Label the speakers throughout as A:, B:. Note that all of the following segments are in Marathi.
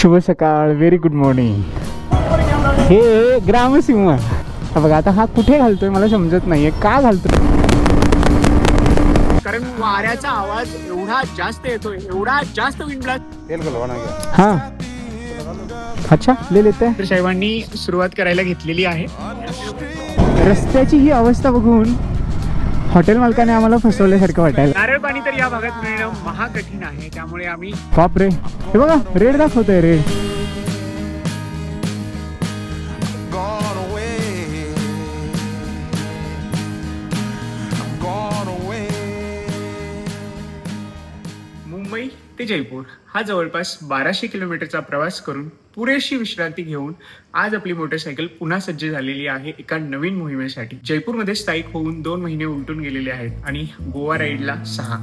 A: शुभ सकाळ, व्हेरी गुड मॉर्निंग. हे ग्रामसिंह बघा, आता हा कुठे घालतोय मला समजत नाहीये, का घालतोय?
B: कारण वाऱ्याचा आवाज एवढा जास्त येतोय, एवढा जास्त विंड ब्लास्ट.
A: हा अच्छा, ले लेते हैं.
B: साहेबांनी सुरुवात करायला घेतलेली आहे.
A: रस्त्याची ही अवस्था बघून हॉटेल मालकाने आम्हाला फसवल्यासारखं वाटायला.
B: नारळ पाणी तर या भागात मिळणं महाकठीण आहे, त्यामुळे आम्ही
A: बाप रे, हे बघा रेड दाखवतोय, रेड.
B: मुंबई ते जयपूर हा जवळपास 1200 किलोमीटरचा प्रवास करून पुरेशी विश्रांती घेऊन आज आपली मोटरसायकल पुन्हा सज्ज झालेली आहे एका नवीन मोहिमेसाठी. जयपूरमध्ये स्थायिक होऊन 2 महिने उलटून गेलेले आहेत आणि गोवा राईडला 6.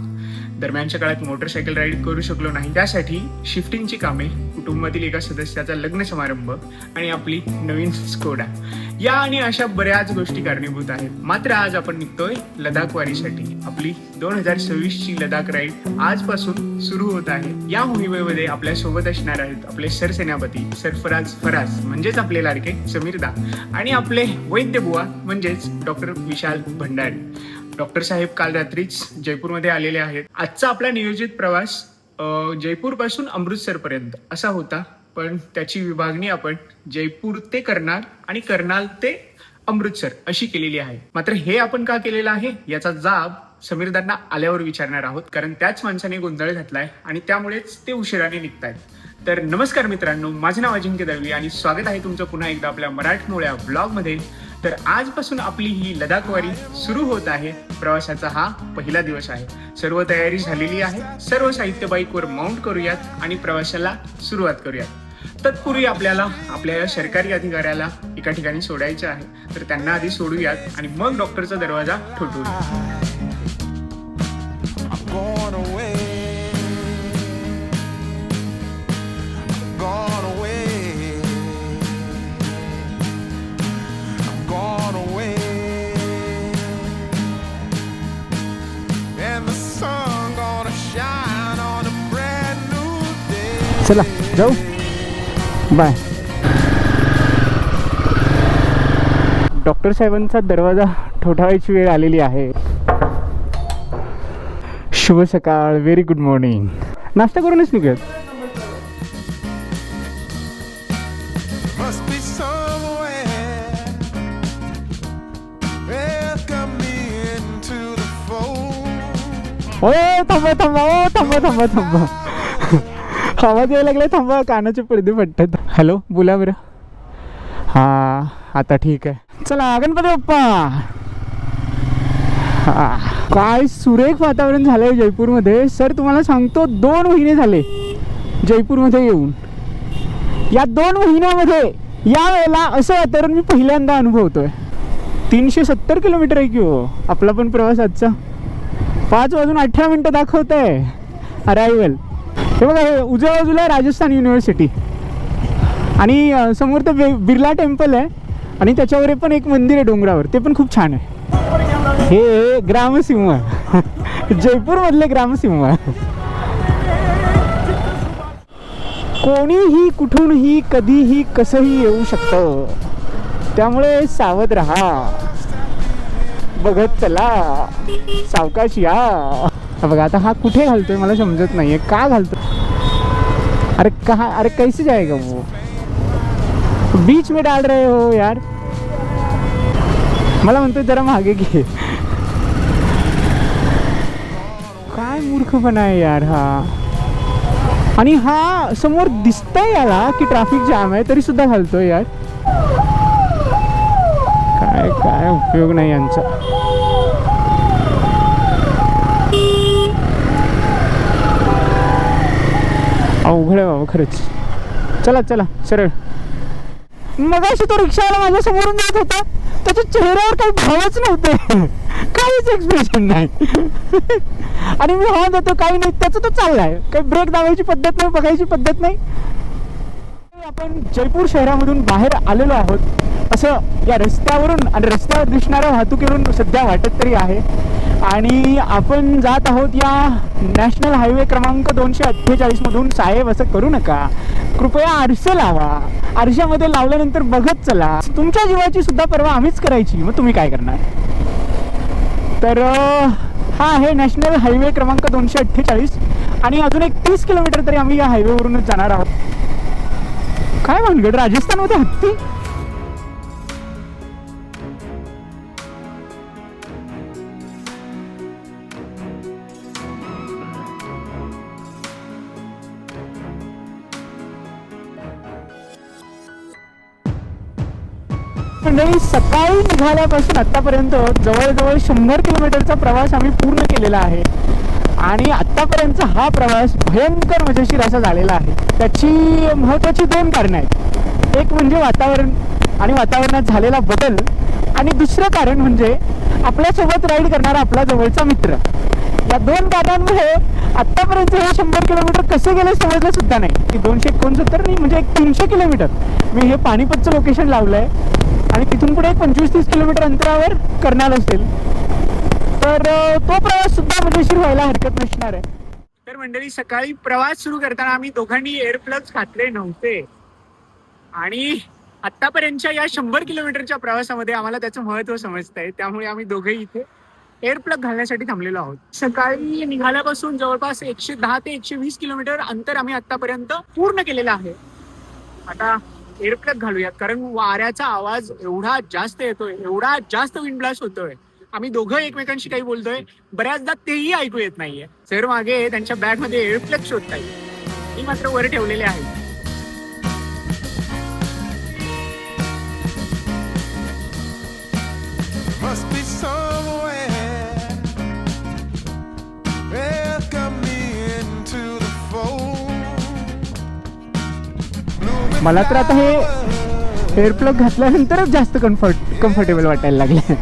B: दरम्यानच्या काळात मोटरसायकल राईड करू शकलो नाही, त्यासाठी शिफ्टिंगची कामे, कुटुंबातील एका सदस्याचा लग्न समारंभ आणि आपली नवीन स्कोडा या आणि अशा बऱ्याच गोष्टी कारणीभूत आहेत. मात्र आज आपण निघतोय लडाख वारीसाठी. आपली 2026 ची लडाख राईड आजपासून सुरू होत आहे. या मोहिमेमध्ये आपल्या सोबत असणार आहेत आपले सरसेनापती सरफराज फराज म्हणजेच आपले लाडके समीरदा आणि आपले वैद्य बुवा म्हणजेच डॉक्टर विशाल भंडारी. डॉक्टर साहेब काल रात्रीच जयपूरमध्ये आलेले आहेत. आजचा आपला नियोजित प्रवास जयपूर पासून अमृतसर पर्यंत असा होता, पण त्याची विभागणी आपण जयपूर ते करनाल आणि करनाल ते अमृतसर अशी केलेली आहे. मात्र हे आपण का केलेलं आहे याचा जाब समीरदांना आल्यावर विचारणार आहोत, कारण त्याच माणसाने गोंधळ घातलाय आणि त्यामुळेच ते उशिराने निघतायत. तर नमस्कार मित्रांनो, माझे नाव अजिंक्य दळवी आणि स्वागत आहे तुमचं पुन्हा एकदा आपल्या मराठमोळ्या ब्लॉगमध्ये. तर आजपासून आपली ही लडाख वारी सुरू होत आहे. प्रवासाचा हा पहिला दिवस आहे. सर्व तयारी झालेली आहे. सर्व साहित्य बाईकवर माउंट करूयात आणि प्रवासाला सुरुवात करूयात. तत्पूर्वी आपल्याला आपल्या सरकारी अधिकाऱ्याला एका ठिकाणी सोडायचं आहे, तर त्यांना आधी सोडूयात आणि मग डॉक्टरचा दरवाजा ठोठवूया.
A: चला जाऊ, बाय. डॉक्टर साहेबांचा दरवाजा ठोठावायची वेळ आलेली आहे. शुभ सकाळ, व्हेरी गुड मॉर्निंग. नाश्ता करूनच निघूयात. ओ थांबा थांबा, ओ थांबा थांबा थांबा, आवाज यायला लागलाय, थांबा, कानाचे पडदे फटतात. हॅलो, बोला बरं. हा आता ठीक आहे. चला गणपती बाप्पा. काय सुरेख वातावरण झालंय जयपूरमध्ये. सर तुम्हाला सांगतो, 2 महिने झाले जयपूरमध्ये येऊन. या 2 महिन्यामध्ये या वेळेला असं वातावरण मी पहिल्यांदा अनुभवतोय. 370 किलोमीटर आहे की हो आपला पण प्रवास आजचा. 5:18 दाखवत आहे अरायवल. हे बघा, हे उजव्या बाजूला राजस्थान युनिव्हर्सिटी आणि समोर ते बिर्ला टेम्पल आहे आणि त्याच्यावर पण एक मंदिर आहे डोंगरावर, ते पण खूप छान आहे. हे ग्रामसिंह, जयपूरमधले ग्रामसिंह. कोणीही कुठूनही कधीही कसंही येऊ शकतं, त्यामुळे सावध राहा, बघत चला, सावकाश या. बघा, आता हा कुठे घालतोय मला समजत नाहीये, का घालतोय? अरे कहाँ, अरे कैसे जाएगा वो? बीच में डाल रहे हो यार. मला म्हणतोय जरा मागे घे. काय मूर्खपणा आहे यार हा. आणि हा समोर दिसतंय याला की ट्रॅफिक जाम आहे, तरी सुद्धा घालतोय यार. काय काय उपयोग नाही यांचा. अवघड आहे बाबा खरंच. चला चला सरळ. मगाशी तो रिक्षावाला माझ्या समोरून जात होता, त्याच्या चेहऱ्यावर काही भावच नव्हते, काहीच एक्सप्रेशन नाही. आणि मी हवा देतो काही नाही, त्याचं तो चाललाय. काही ब्रेक दाबायची पद्धत नाही, बघायची पद्धत नाही. आपण जयपूर शहरामधून बाहेर आलेलो आहोत असं या रस्त्यावरून आणि रस्त्यावर दिसणाऱ्या वाहतुकीवरून सध्या वाटत तरी आहे. आणि आपण जात आहोत या नॅशनल हायवे क्रमांक 248 मधून. साहेब असं करू नका, कृपया आरसे लावा. आरशामध्ये लावल्यानंतर बघत चला. तुमच्या जीवाची सुद्धा पर्वा आम्हीच करायची, मग तुम्ही काय करणार. तर हा आहे नॅशनल हायवे क्रमांक 248 आणि अजून एक 30 किलोमीटर तरी आम्ही या हायवेवरूनच जाणार आहोत. काय भानगड, राजस्थानमध्ये हत्ती. मंडळी, सकाळी निघाल्यापासून आतापर्यंत जवळजवळ 100 किलोमीटरचा प्रवास आम्ही पूर्ण केलेला आहे आणि आतापर्यंतचा हा प्रवास भयंकर मजेशीर असा झालेला आहे. त्याची महत्त्वाची 2 कारणं आहेत. एक म्हणजे वातावरण आणि वातावरणात झालेला बदल आणि दुसरं कारण म्हणजे आपल्यासोबत राईड करणारा आपला जवळचा मित्र. या 2 कारणांमुळे आत्तापर्यंत हे 100 किलोमीटर कसे गेले समजलं सुद्धा नाही. की 269 नाही म्हणजे एक 300 किलोमीटर मी हे पानिपतचं लोकेशन लावलं आहे आणि तिथून पुढे 25-30 किलोमीटर अंतरावर करणार असेल तर तो प्रवास सुद्धा मजेशीर व्हायला हरकत नसणार आहे.
B: तर मंडळी, सकाळी प्रवास सुरू करताना आम्ही दोघांनी एअर प्लग्स घातले नव्हते आणि आतापर्यंतच्या या 100 किलोमीटरच्या प्रवासामध्ये आम्हाला त्याचं महत्त्व समजतंय. त्यामुळे आम्ही दोघेही इथे एअर प्लग घालण्यासाठी थांबलेलो आहोत. सकाळी निघाल्यापासून जवळपास 110 ते 120 किलोमीटर अंतर आम्ही आतापर्यंत पूर्ण केलेलं आहे. आता एअर प्लग घालूयात कारण वाऱ्याचा आवाज एवढा जास्त येतोय, एवढा जास्त विंड ब्लास्ट होतोय. आम्ही दोघं एकमेकांशी काही बोलतोय, बऱ्याचदा तेही ऐकू येत नाहीये. सर मागे त्यांच्या बॅग मध्ये एअर प्लग शोधताय, मी मात्र वर ठेवलेले आहे.
C: Must be somewhere. Welcome me into the fold.
A: मला तर आता हे एअर प्लग घातल्यानंतरच जास्त कम्फर्टेबल वाटायला लागले.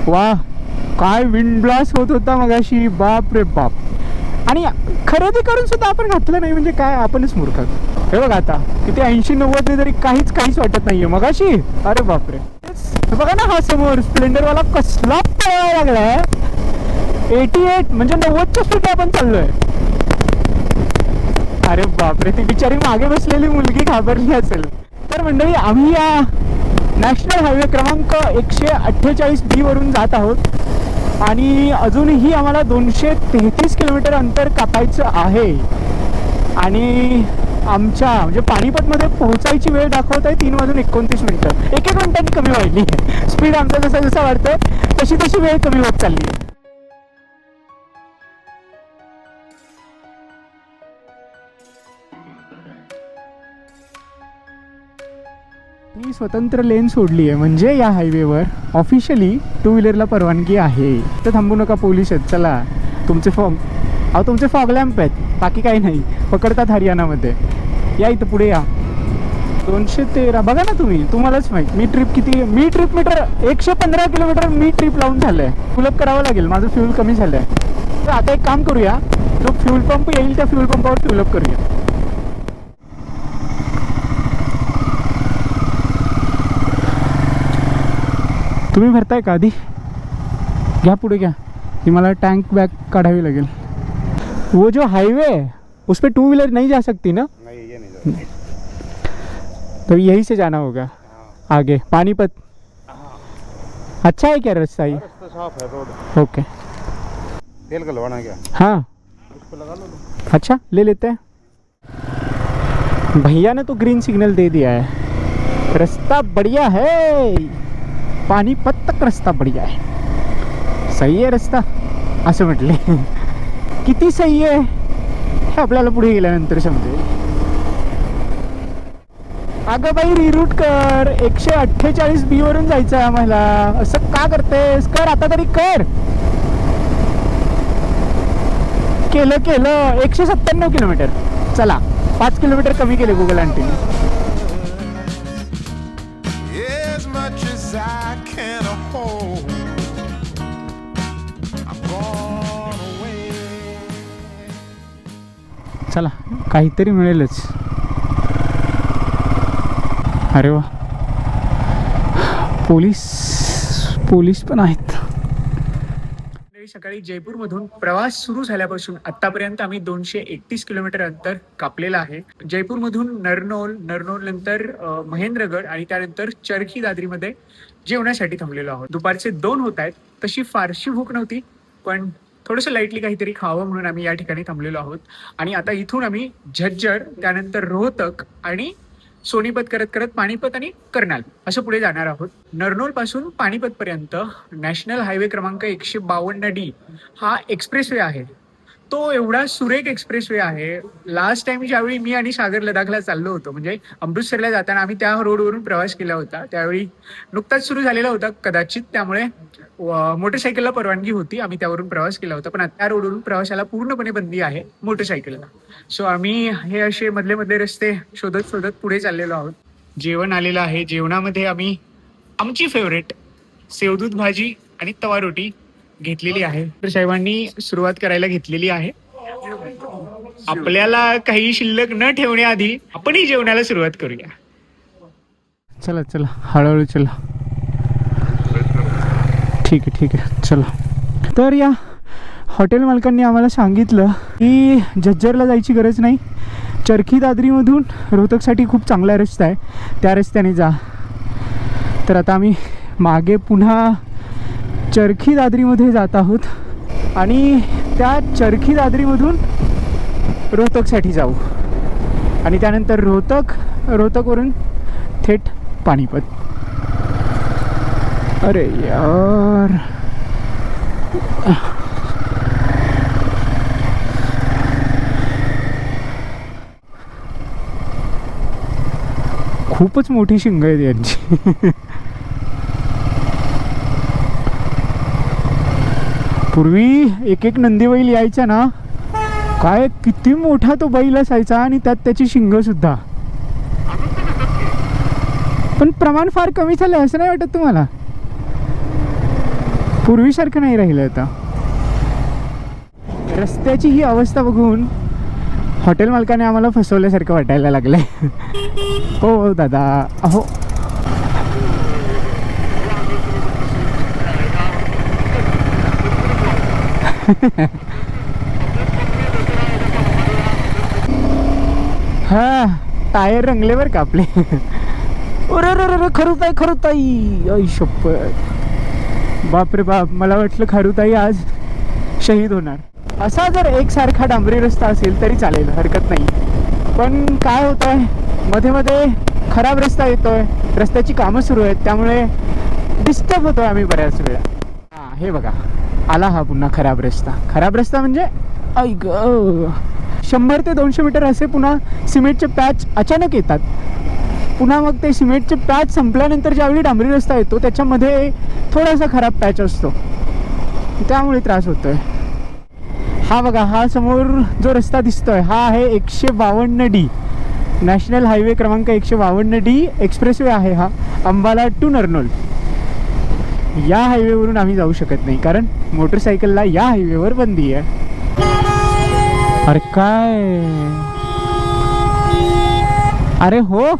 A: वा, काय विंड ब्लास्ट होत होता मगाशी, बाप रे बाप. आणि खरेदी करून सुद्धा आपण घातलं नाही म्हणजे काय, आपणच मूर्ख. हे बघा आता किती 80-90 तरी काहीच वाटत नाहीये. मगाशी अरे बापरे. बघा ना हा समोर स्प्लेंडरवाला कसला पळायला लागलाय. 88 म्हणजे 90च्या स्पीड आपण चाललोय. अरे बापरे, ती बिचारी मागे बसलेली मुलगी घाबरली असेल. तर मंडळी, आम्ही या नॅशनल हायवे क्रमांक 148B वरून जात आहोत आणि अजूनही आम्हाला 233 किलोमीटर अंतर कापायचं आहे आणि आमच्या म्हणजे पानिपतमध्ये पोहोचायची वेळ दाखवत आहे 3:29. 1 मिनिटांनी कमी वाढली आहे स्पीड. आमचा जसा जसा वाढतोय तशी तशी वेळ कमी होत चालली आहे. ही स्वतंत्र लेन सोडली आहे म्हणजे या हायवेवर ऑफिशियली 2 व्हीलरला परवानगी आहे. तर थांबू नका, पोलीस आहेत. चला, तुमचे तुमचे फॉग लॅम्प आहेत, बाकी काही नाही. पकडतात हरियाणामध्ये. या इथं पुढे या. 213 बघा ना तुम्हालाच माहीत. मी ट्रिप मीटर 115 किलोमीटर मी ट्रिप लावून झालंय. फुलअप करावं लागेल, माझं फ्यूल कमी झालंय. तर आता एक काम करूया, जो फ्यूल पंप येईल त्या फ्यूल पंपावर फ्यूलअप करूया. तुम्ही भरताय का आधी? घ्या पुढे घ्या, ही मला टैंक बैग काढ़ावी लगेल. वो जो हाईवे है उस पर 2 व्हीलर नहीं जा सकती ना?
C: नहीं, ये नहीं जाता.
A: तो यहीं से जाना होगा आगे पानीपत. अच्छा है क्या रास्ता ये?
C: रास्ता साफ है, रोड.
A: ओके,
C: तेल डलवाना क्या?
A: हाँ
C: उस पे लगा लो.
A: अच्छा, ले लेते हैं. भैया ने तो ग्रीन सिग्नल दे दिया है. रास्ता बढ़िया है, पानीपत तक रस्ता बढ़िया आहे. सही आहे रस्ता असं म्हटले. किती सही आहे हे आपल्याला पुढे गेल्यानंतर समजेल. अगं बाई, रिरूट कर. 148B वरून जायचं आहे आम्हाला. असं का करतेस? कर आता तरी कर. केलं 197 किलोमीटर. चला, 5 किलोमीटर कमी केले Google आंटीने.
C: As much as I can hold, I'm gone away.
A: चला, काहीतरी मिळेलच. अरे वा, पोलीस पण आहेत.
B: सकाळी जयपूरमधून प्रवास सुरू झाल्यापासून आतापर्यंत आम्ही 231 किलोमीटर अंतर कापलेलं आहे. जयपूरमधून नरनौल नंतर महेंद्रगड आणि त्यानंतर चरखी दादरीमध्ये जेवणासाठी थांबलेलो आहोत. दुपारचे 2 होत आहेत. तशी फारशी भूक नव्हती, पण थोडंसं लाईटली काहीतरी खावं म्हणून आम्ही या ठिकाणी थांबलेलो आहोत. आणि आता इथून आम्ही झज्जर, त्यानंतर रोहतक आणि सोनीपत करत करत पाणीपत आणि कर्नाल असं पुढे जाणार आहोत. नरनौल पासून पाणीपत पर्यंत नॅशनल हायवे क्रमांक 152D हा एक्सप्रेसवे आहे. तो एवढा सुरेख एक्सप्रेसवे आहे. लास्ट टाइम ज्यावेळी मी आणि सागर लडाखला चाललो होतो, म्हणजे अमृतसरला जाताना आम्ही त्या रोडवरून प्रवास केला होता, त्यावेळी नुकताच सुरू झालेला होता कदाचित, त्यामुळे मोटरसायकलला परवानगी होती, आम्ही त्यावरून प्रवास केला होता. पण आता त्या रोडवरून प्रवासाला पूर्णपणे बंदी आहे मोटरसायकलला. सो आम्ही हे असे मधले मधले रस्ते शोधत शोधत पुढे चाललेलो आहोत. जेवण आलेलं आहे. जेवणामध्ये आम्ही आमची फेवरेट सेवदूध भाजी आणि तवा रोटी घेतलेली आहे. तर साहेबांनी सुरुवात करायला घेतलेली आहे. आपल्याला काही शिल्लक न ठेवण्याआधी आपणही जेवणाला सुरुवात करूया.
A: चला चला हळूहळू चला. ठीक आहे चला. तर या हॉटेल मालकांनी आम्हाला सांगितलं की झज्जरला जायची गरज नाही, चरखी दादरीमधून रोहतकसाठी खूप चांगला रस्ता आहे, त्या रस्त्याने जा. तर आता आम्ही मागे पुन्हा चरखी दादरीमध्ये जात आहोत आणि त्या चरखी दादरीमधून रोहतकसाठी जाऊ आणि त्यानंतर रोहतकवरून थेट पाणीपत. अरे यार, खूपच मोठी शिंग आहेत यांची. पूर्वी एक नंदी बैल यायचा ना, काय किती मोठा तो बैल असायचा आणि त्यात त्याची शिंग सुद्धा. पण प्रमाण फार कमी झालं असं नाही वाटत तुम्हाला? पूर्वीसारखं नाही राहिलं आता. रस्त्याची ही अवस्था बघून हॉटेल मालकाने आम्हाला फसवल्यासारखं वाटायला लागलंय. हो दादा, अहो हा टायर रंगले बर का आपले. अरे खरुताई आई शप्पथ, बापरे बाप, मला वाटलं खरुताई आज शहीद होणार. असा जर एकसारखा डांबरी रस्ता असेल तरी चालेल, हरकत नाही. पण काय होत आहे, मध्ये मध्ये खराब रस्ता येतोय, रस्त्याची कामं सुरू आहेत, त्यामुळे डिस्टर्ब होतोय आम्ही बऱ्याच वेळा. हा हे बघा, आला हा पुन्हा खराब रस्ता म्हणजे ऐक 100 ते 200 मीटर असे पुन्हा सिमेंटचे पॅच अचानक येतात. पुन्हा मग ते सिमेंटचे पॅच संपल्यानंतर ज्यावेळी डांबरी रस्ता येतो त्याच्यामध्ये थोडासा खराब पॅच असतो, त्यामुळे त्रास होतोय. हा बघा, हा समोर जो रस्ता दिसतोय हा आहे 152D, नॅशनल हायवे क्रमांक 152D एक्सप्रेसवे आहे हा, अंबाला टू नरनौल. या हायवेवरून आम्ही जाऊ शकत नाही कारण मोटरसायकलला या हायवेवर बंदी आहे. अरे काय, अरे हो,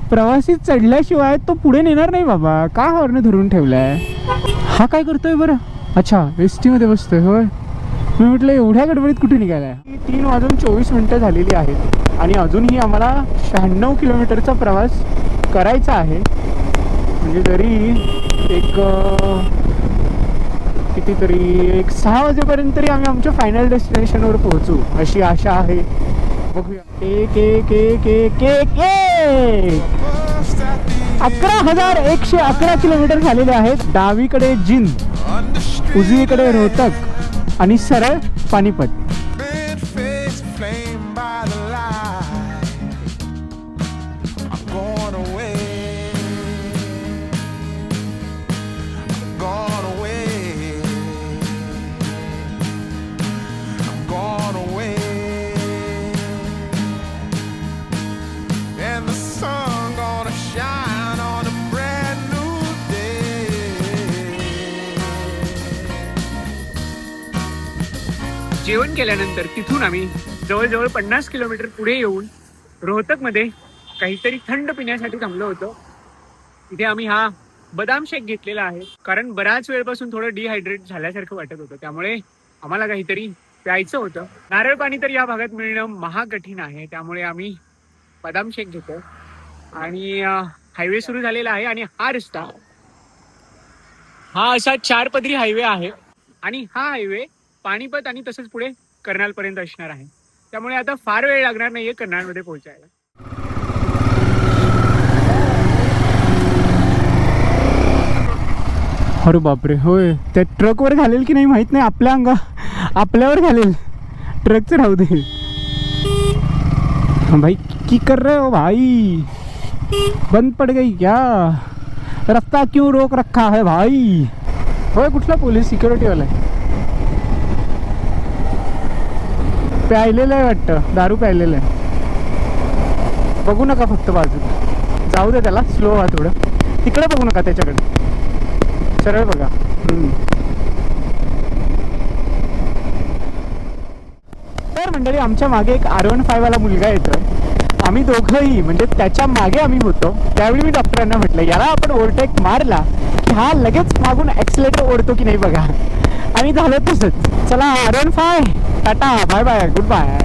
A: प्रवासी चढल्याशिवाय तो पुढे नेणार नाही बाबा. का हॉर्न धरून ठेवलाय? हा काय करतोय बरं? अच्छा, एस टीमध्ये बसतोय होय. मी म्हटलं एवढ्या गडबडीत कुठे निघालाय? 3:24 झालेली आहेत आणि अजूनही आम्हाला 96 किलोमीटरचा प्रवास करायचा आहे. म्हणजे तरी एक 6 वाजेपर्यंत तरी आम्ही आमच्या फायनल डेस्टिनेशनवर पोहोचू अशी आशा आहे. बघूया. 11,111 किलोमीटर झालेले आहेत. डावीकडे जिंद, उजवीकडे रोहतक आणि सरळ Panipat.
C: Red face flamed by the light. I'm going away. I'm gone away. I'm gone away. And the sun gonna shine on a brand new day.
B: जेवण केल्यानंतर तिथून आम्ही जवळजवळ 50 किलोमीटर पुढे येऊन रोहतकमध्ये काहीतरी थंड पिण्यासाठी थांबलो होतो. इथे आम्ही हा बदाम शेक घेतलेला आहे, कारण बऱ्याच वेळपासून थोडं डिहायड्रेट झाल्यासारखं वाटत होतं, त्यामुळे आम्हाला काहीतरी प्यायचं होतं. नारळ पाणी तर या भागात मिळणं महाकठीण आहे, त्यामुळे आम्ही बदाम शेक घेतो. आणि हायवे सुरू झालेला आहे आणि हा रस्ता हा असा 4 पदरी हायवे आहे आणि हा हायवे पाणीपत आणि तसंच पुढे कर्नाल पर्यंत असणार आहे. त्यामुळे आता फार वेळ लागणार नाहीये कर्नालमध्ये पोहोचायला.
A: अरे बापरे, होय त्या ट्रकवर घालेल की नाही माहित नाही, आपल्यावर घालेल. ट्रकचं राहू दे भाई. की कर रहे हो भाई, बंद पड़ गई क्या, रास्ता क्यों रोक रखा है भाई. होय कुठला पोलीस सिक्युरिटी वाला आहे. प्यायलेलं आहे वाटतं, दारू प्यायलेलं आहे. बघू नका फक्त बाजू, जाऊ दे त्याला, स्लो व्हा थोडं. तिकडे बघू नका, त्याच्याकडे सरळ बघा. तर मंडळी, आमच्या मागे एक R15 वाला मुलगा येतोय. आम्ही दोघंही म्हणजे त्याच्या मागे आम्ही होतो. त्यावेळी मी डॉक्टरांना म्हटलं याला आपण ओव्हरटेक मारला की हा लगेच मागून ॲक्सिलेटर ओढतो की नाही बघा. आणि झालं तसंच. चला R15, ta-ta, bye bye, goodbye.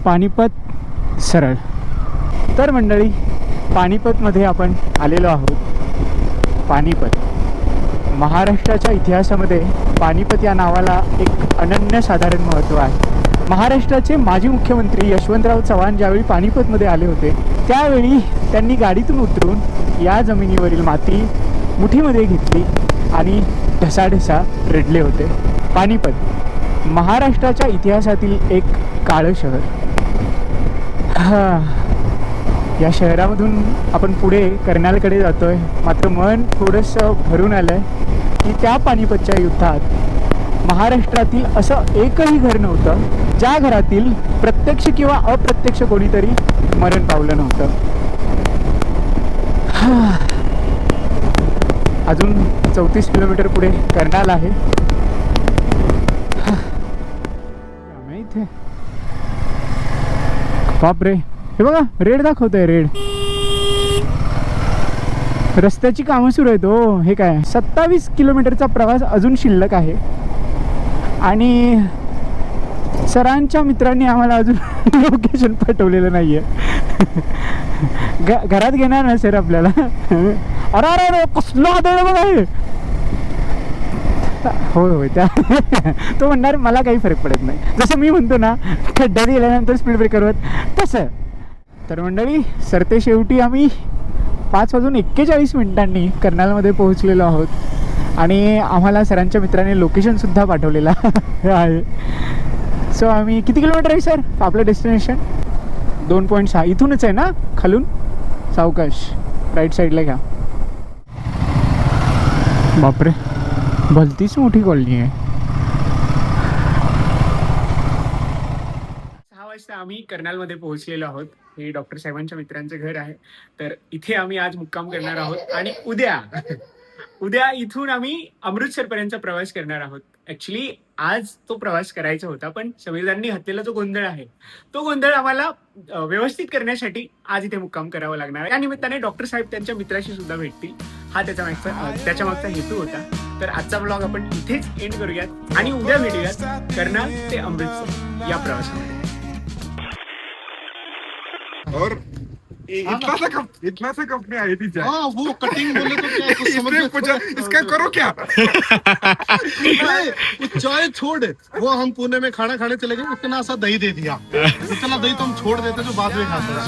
A: Panipat सरळ. तर मंडळी, पानिपतमध्ये आपण आलेलो आहोत. पानिपत महाराष्ट्राच्या इतिहासामध्ये पानिपत या नावाला एक अनन्यसाधारण महत्त्व आहे. महाराष्ट्राचे माजी मुख्यमंत्री यशवंतराव चव्हाण ज्यावेळी पानिपतमध्ये आले होते, त्यावेळी त्यांनी गाडीतून उतरून या जमिनीवरील माती मुठीमध्ये घेतली आणि ढसाढसा रडले होते. पानिपत महाराष्ट्राच्या इतिहासातील एक काळं शहर. या शहरामधून आपण पुढे कर्नालकडे जातोय. मात्र मन थोडंसं भरून आलंय की त्या पानिपतच्या युद्धात महाराष्ट्रातील असं एकही घर नव्हतं ज्या घरातील प्रत्यक्ष किंवा अप्रत्यक्ष कोणीतरी मरण पावलं नव्हतं. अजून 34 किलोमीटर पुढे कर्नाल आहे. इथे बापरे, हे बघा रेड दाखवतंय, रेड. रस्त्याची कामं सुरू आहेत. हो, हे काय 27 किलोमीटरचा प्रवास अजून शिल्लक आहे. आणि सरांच्या मित्रांनी आम्हाला अजून लोकेशन पाठवलेलं नाहीये. घरात घेणार ना सर आपल्याला. अरे अरे कसलं आदळ बघा हे. होय होय, त्या तो म्हणणार मला काही फरक पडत नाही, जसं मी म्हणतो ना खड्ड्यात गेल्यानंतर स्पीड ब्रेकरवर, तसं. तर मंडळी, सरते शेवटी आम्ही 5:41 कर्नालमध्ये पोहोचलेलो आहोत आणि आम्हाला सरांच्या मित्राने लोकेशनसुद्धा पाठवलेला आहे. सो आम्ही किती किलोमीटर आहे सर आपलं डेस्टिनेशन? 2.6. इथूनच आहे ना, खालून सावकाश राईट साईडला घ्या. बापरे, भलतीच मोठी कॉलनी आहे.
B: 6 वाजता आम्ही कर्नालमध्ये पोहोचलेलो आहोत. हे डॉक्टर साहेबांच्या मित्रांचं घर आहे. तर इथे आम्ही आज मुक्काम करणार आहोत आणि उद्या इथून आम्ही अमृतसरपर्यंतचा प्रवास करणार आहोत. ऍक्च्युली आज तो प्रवास करायचा होता, पण समीरदांनी घातलेला जो गोंधळ आहे, तो गोंधळ आम्हाला व्यवस्थित करण्यासाठी आज इथे मुक्काम करावा लागणार आहे. त्या निमित्ताने डॉक्टर साहेब त्यांच्या मित्राशी सुद्धा भेटतील, हा त्याच्या मागचा हेतू होता. तर आजचा ब्लॉग आपण इथेच एंड करूयात आणि उद्या भेटूयात कर्नाल ते अमृतसर या प्रवासामध्ये.
D: और इतना सा कप में आई थी चाय.
E: हाँ, वो कटिंग बोले तो क्या कुछ समझ
D: इसने
E: में
D: पूछा इसका करो क्या.
E: नहीं, वो चाय छोड़, वो हम पुणे में खाना खाने चले गए, इतना सा दही दे दिया. इतना दही तो हम छोड़ देते जो बाद में खाते हैं.